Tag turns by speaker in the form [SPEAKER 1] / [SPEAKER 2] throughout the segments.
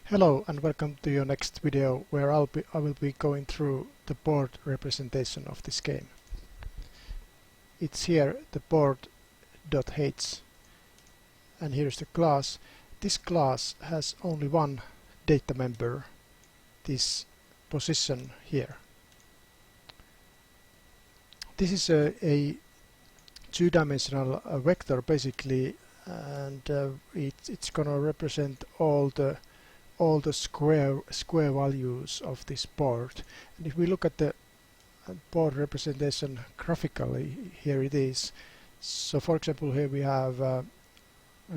[SPEAKER 1] Hello and welcome to your next video where I will be going through the board representation of this game. It's here the board.h, and here's the class. This class has only one data member, this position here. This is a two-dimensional vector basically, and it's gonna represent all the square values of this board. And if we look at the board representation graphically, here it is. So for example, here we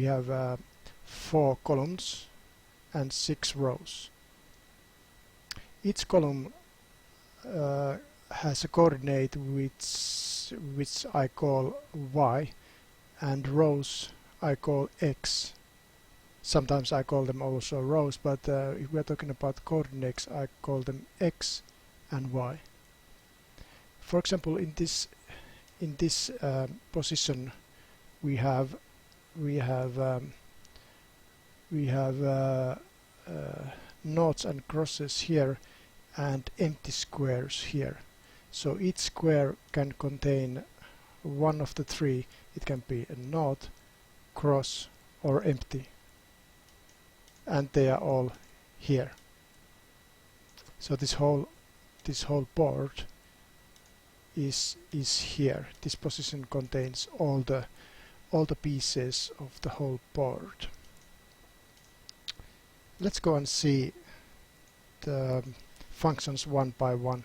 [SPEAKER 1] have 4 columns and 6 rows. Each column has a coordinate which I call y, and rows I call x. Sometimes I call them also rows, but if we are talking about coordinates, I call them x and y. For example, in this position, we have noughts and crosses here and empty squares here. So each square can contain one of the three. It can be a nought, cross, or empty. And they are all here. So this whole board is here. This position contains all the pieces of the whole board. Let's go and see the functions one by one.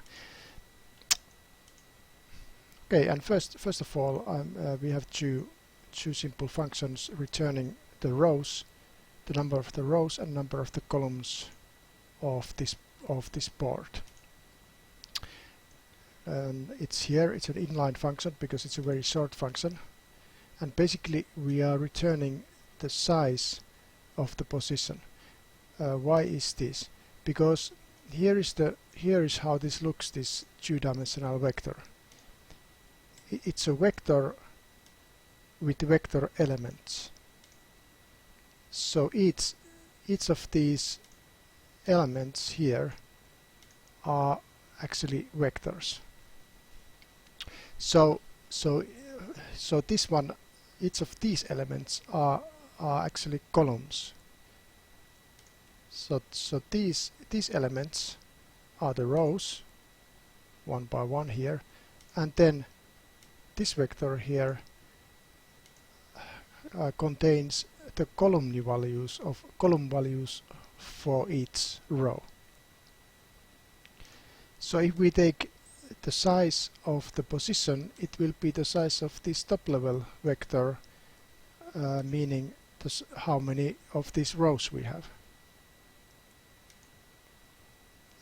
[SPEAKER 1] Okay, and first of all, we have two simple functions returning the rows, the number of the rows and number of the columns of this board. And it's here, it's an inline function because it's a very short function, and basically we are returning the size of the position. Why is this? Because here is how this looks, this two-dimensional vector. It's a vector with vector elements. So each of these elements here are actually vectors. So this one, each of these elements are actually columns. So these elements are the rows, one by one here, and then this vector here contains the column values for each row. So if we take the size of the position, it will be the size of this top level vector, meaning how many of these rows we have.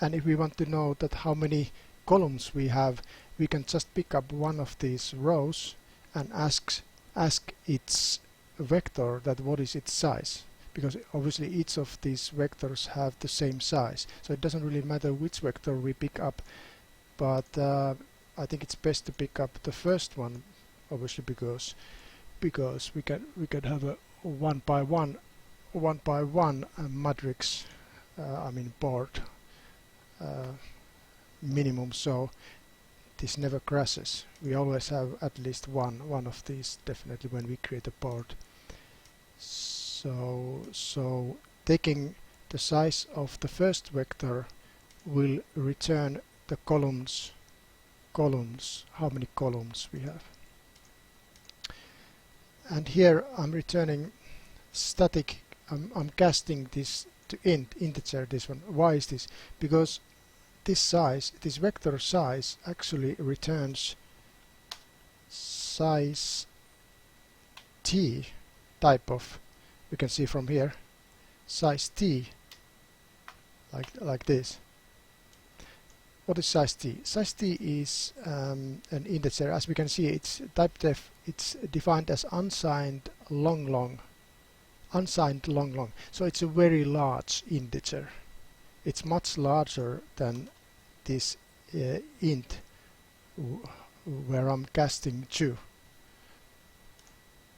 [SPEAKER 1] And if we want to know that how many columns we have, we can just pick up one of these rows and ask its vector that what is its size, because obviously each of these vectors have the same size, so it doesn't really matter which vector we pick up, but I think it's best to pick up the first one, obviously because we can have a one by one matrix, board minimum, so this never crashes. We always have at least one of these definitely when we create a board. So taking the size of the first vector will return the columns, how many columns we have. And here I'm returning static, I'm casting this to integer, this one. Why is this? Because this vector size actually returns size t type of, you can see from here, size t, like this. What is size t? Size t is an integer. As we can see, it's type def, it's defined as unsigned long. So it's a very large integer. It's much larger than this int where I'm casting to.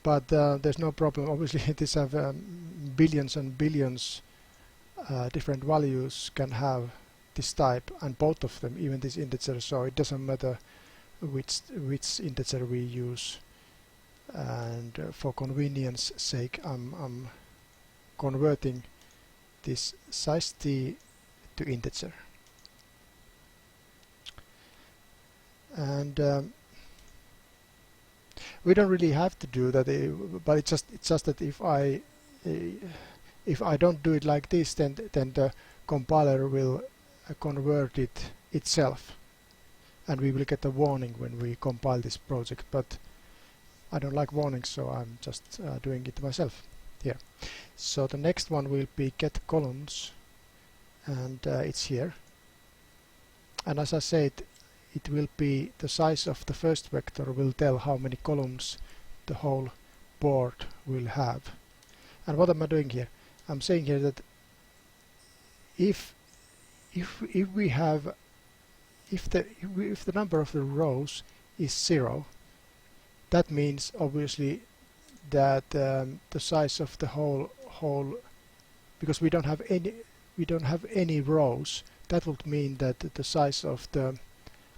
[SPEAKER 1] But there's no problem. Obviously, these have billions and billions different values can have this type, and both of them, even this integer, so it doesn't matter which integer we use. And for convenience sake, I'm converting this size t to integer. And we don't really have to do that, but it's just that if I don't do it like this, then the compiler will convert it itself, and we will get a warning when we compile this project. But I don't like warnings, so I'm just doing it myself here. So the next one will be get columns, and it's here. And as I said, it will be the size of the first vector will tell how many columns the whole board will have. And what am I doing here? I'm saying here that if the number of the rows is 0, that means obviously that the size of the whole, because we don't have any rows, that would mean that the size of the,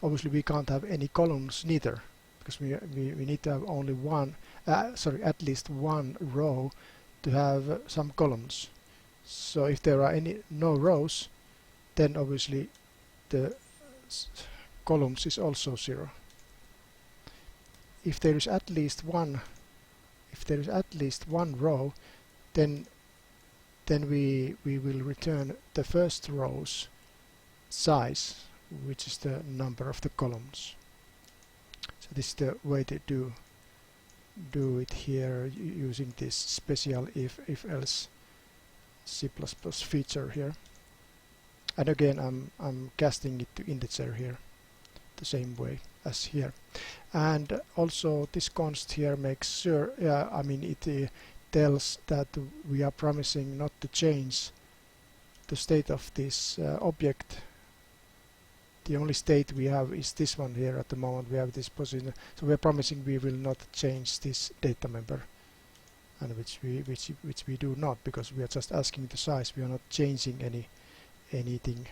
[SPEAKER 1] obviously we can't have any columns neither, because we need to have only at least one row to have some columns. So if there are no rows, then obviously the columns is also 0. If there is at least one row, then we will return the first row's size, which is the number of the columns. So this is the way to do it here, using this special if else C++ feature here. And again, I'm casting it to integer here, the same way as here. And also this const here makes sure, it tells that we are promising not to change the state of this object. The only state we have is this one here at the moment. We have this position, so we are promising we will not change this data member, and which we do not, because we are just asking the size. We are not changing anything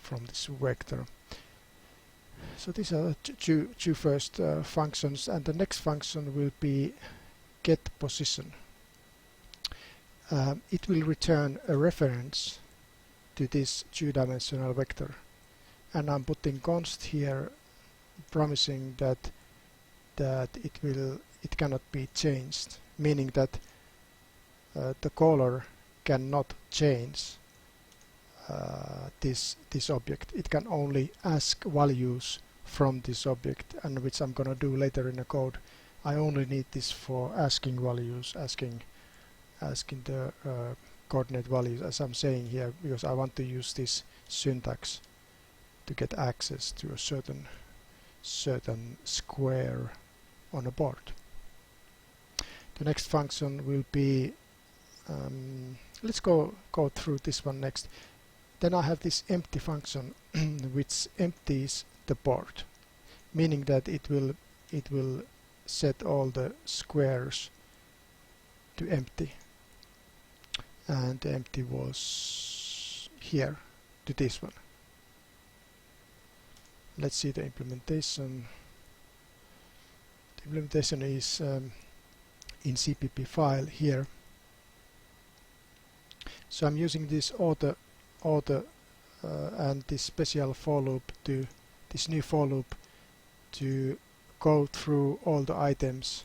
[SPEAKER 1] from this vector. So these are the two first functions, and the next function will be get position. It will return a reference to this two-dimensional vector, and I'm putting const here, promising that it cannot be changed, meaning that the caller cannot change this object. It can only ask values from this object, and which I'm gonna do later in the code. I only need this for asking values, asking the coordinate values, as I'm saying here, because I want to use this syntax to get access to a certain square on a board. The next function will be, let's go through this one next. Then I have this empty function which empties the board, meaning that it will set all the squares to empty, and the empty was here to this one. Let's see the implementation. The implementation is in CPP file here. So I'm using this author and this special for loop, to this new for loop, to go through all the items.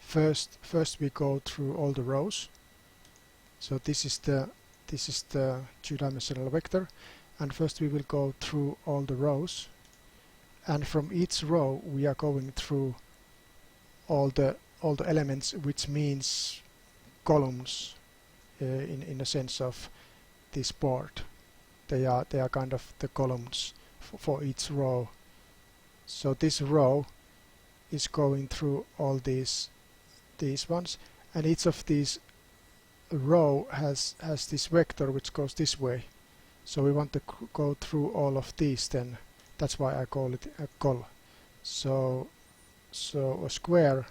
[SPEAKER 1] First we go through all the rows. So this is the two-dimensional vector, and first we will go through all the rows, and from each row we are going through all the elements, which means columns in a sense of this board. They are kind of the columns for each row. So this row is going through all these ones, and each of these row has this vector which goes this way. So we want to go through all of these, then that's why I call it a col. So a square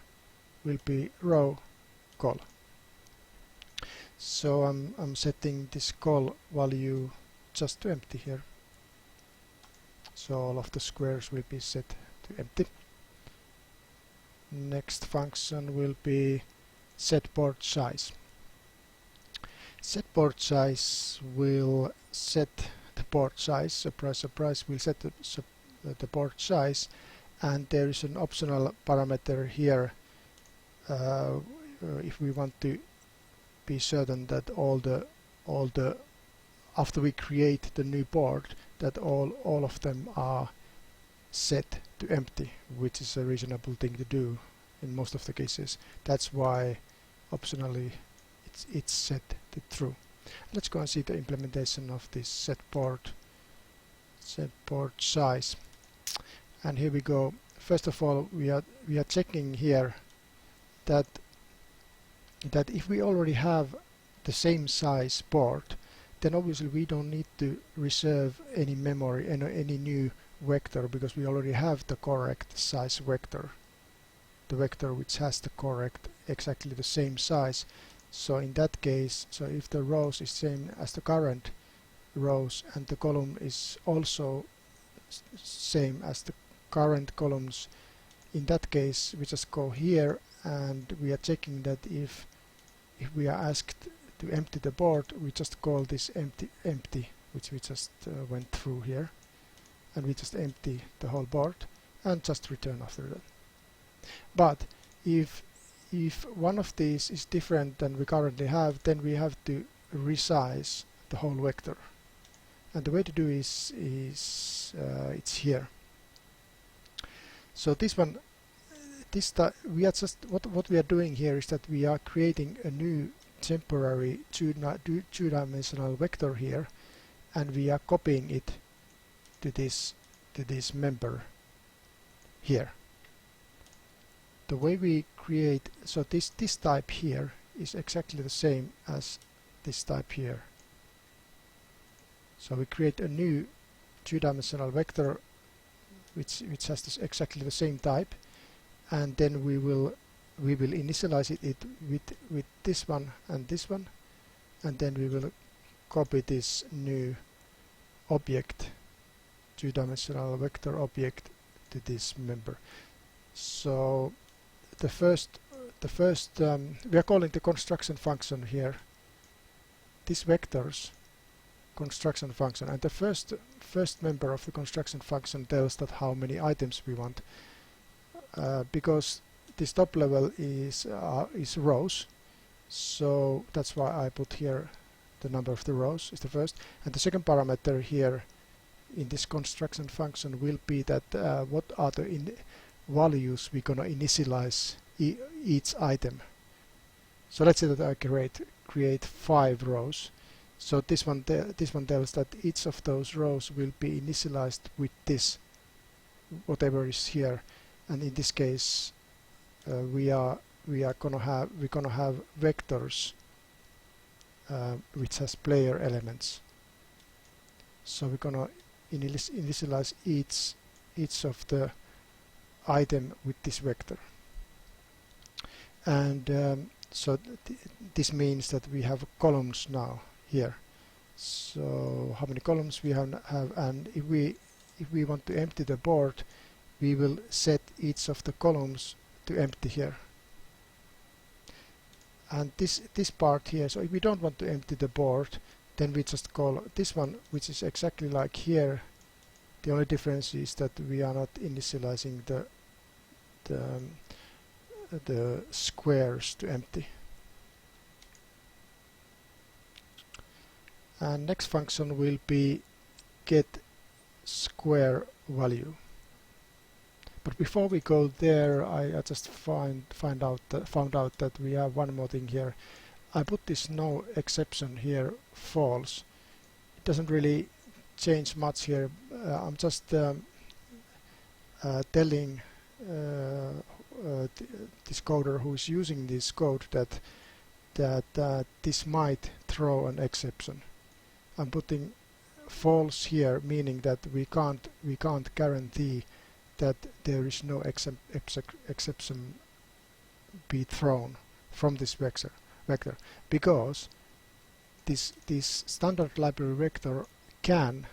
[SPEAKER 1] will be row col. So I'm setting this call value just to empty here. So all of the squares will be set to empty. Next function will be set board size. Set board size will set the board size. Surprise, surprise, we'll set the board size, and there is an optional parameter here if we want to be certain that all the after we create the new board, that all of them are set to empty, which is a reasonable thing to do in most of the cases. That's why optionally it's set to true. Let's go and see the implementation of this set board size. And here we go. First of all, we are checking here that if we already have the same size board, then obviously we don't need to reserve any memory and any new vector, because we already have the correct size vector, the vector which has the correct exactly the same size. So in that case, so if the rows is same as the current rows and the column is also same as the current columns, in that case we just go here and we are checking that if we are asked to empty the board, we just call this empty, which we just went through here, and we just empty the whole board and just return after that. But if one of these is different than we currently have, then we have to resize the whole vector, and the way to do is it's here. So this one, we are just what we are doing here is that we are creating a new temporary two-dimensional vector here, and we are copying it to this member here. The way we create, so this type here is exactly the same as this type here. So we create a new two-dimensional vector which has exactly the same type, and then we will initialize it with this one, and then we will copy this new object, two-dimensional vector object, to this member. So the first we are calling the construction function here this vectors construction function, and the first member of the construction function tells that how many items we want, because this top level is rows, so that's why I put here the number of the rows is the first, and the second parameter here in this construction function will be that what are the values we're gonna initialize each item. So let's say that I create 5 rows. So this one tells that each of those rows will be initialized with this whatever is here, and in this case we're gonna have vectors which has player elements. So we're gonna initialize each of the item with this vector, and so this means that we have columns now here. So how many columns we have, and if we want to empty the board, we will set each of the columns to empty here. And this part here, so if we don't want to empty the board, then we just call this one, which is exactly like here. The only difference is that we are not initializing the squares to empty. And next function will be get square value. But before we go there, I just found out that we have one more thing here. I put this no exception here false. It doesn't really change much here. I'm just telling this coder who is using this code that this might throw an exception. I'm putting false here, meaning that we can't guarantee that there is no exception be thrown from this vector, because this standard library vector can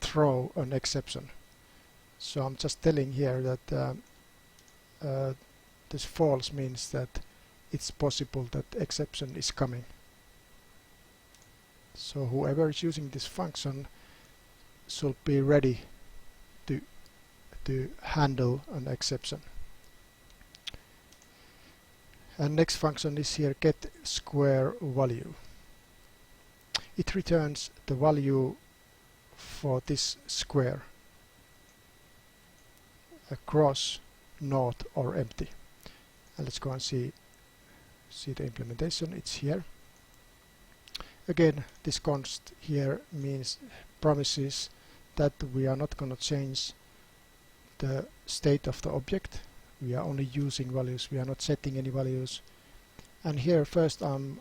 [SPEAKER 1] throw an exception. So I'm just telling here that this false means that it's possible that exception is coming. So whoever is using this function should be ready to handle an exception. And next function is here get square value. It returns the value for this square, across, not, or empty. And let's go and see the implementation. It's here. Again, this const here promises that we are not going to change the state of the object. We are only using values. We are not setting any values. And here first I'm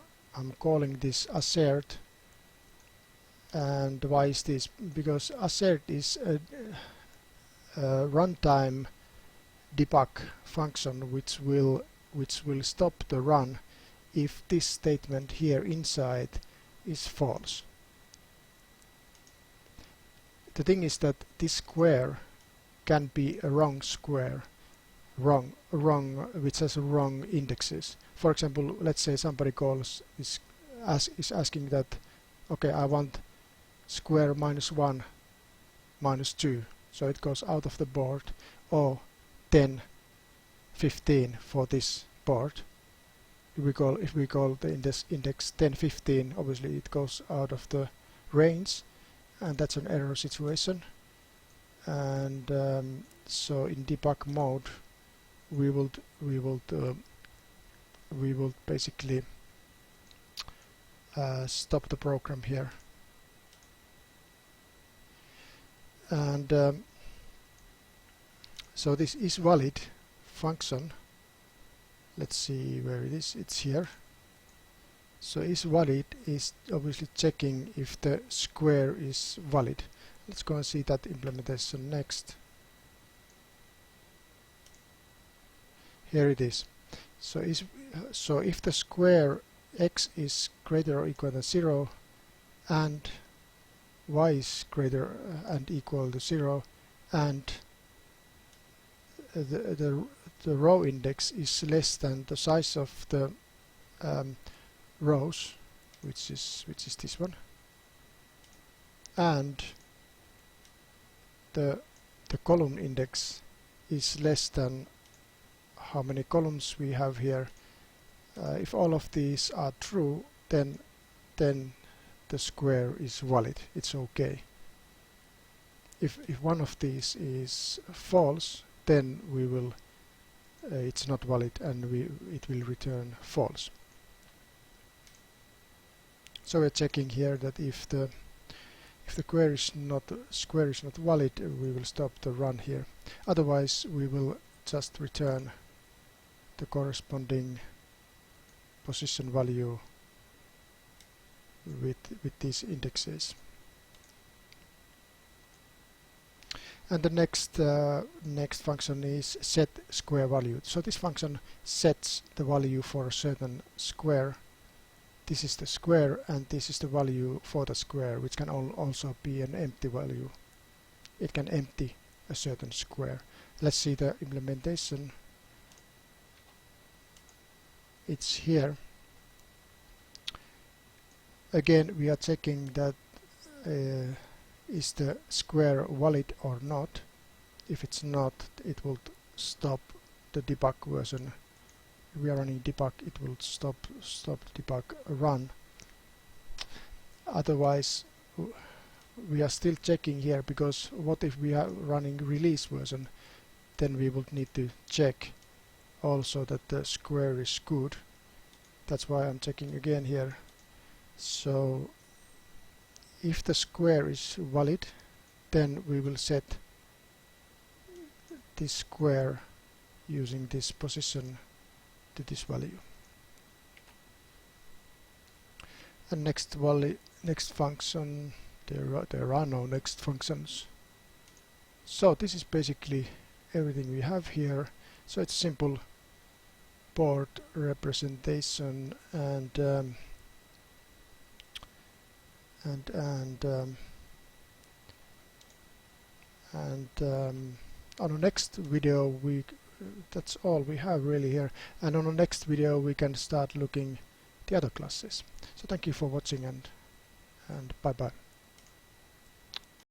[SPEAKER 1] calling this assert. And why is this? Because assert is a runtime debug function which will stop the run if this statement here inside is false. The thing is that this square can be a wrong square, which has wrong indexes. For example, let's say somebody is asking that, okay, I want square -1 -2, so it goes out of the board, or 10 15 for this board. If we call the index 10 15, obviously it goes out of the range, and that's an error situation. And so in debug mode we will basically stop the program here. And so this is valid function. Let's see where it is. It's here. So is valid is obviously checking if the square is valid. Let's go and see that implementation next. Here it is. So if the square x is greater or equal than 0 and y is greater and equal to 0 and the row index is less than the size of the rows, which is this one, and the column index is less than how many columns we have here. If all of these are true, then the square is valid. It's okay. If one of these is false, then we will it's not valid, and it will return false. So we're checking here that if the square is not valid, we will stop the run here. Otherwise, we will just return the corresponding position value with these indexes. And the next function is set square value. So this function sets the value for a certain square. This is the square, and this is the value for the square, which can also be an empty value. It can empty a certain square. Let's see the implementation. It's here. Again, we are checking that is the square valid or not. If it's not, it will stop the debug version. If we are running debug, it will stop the debug run. Otherwise, we are still checking here, because what if we are running release version? Then we would need to check also that the square is good. That's why I'm checking again here. So if the square is valid, then we will set this square using this position to this value. And next function, there are no next functions. So this is basically everything we have here. So it's simple board representation, and On the next video that's all we have really here, and on the next video we can start looking the other classes. So thank you for watching, and bye bye.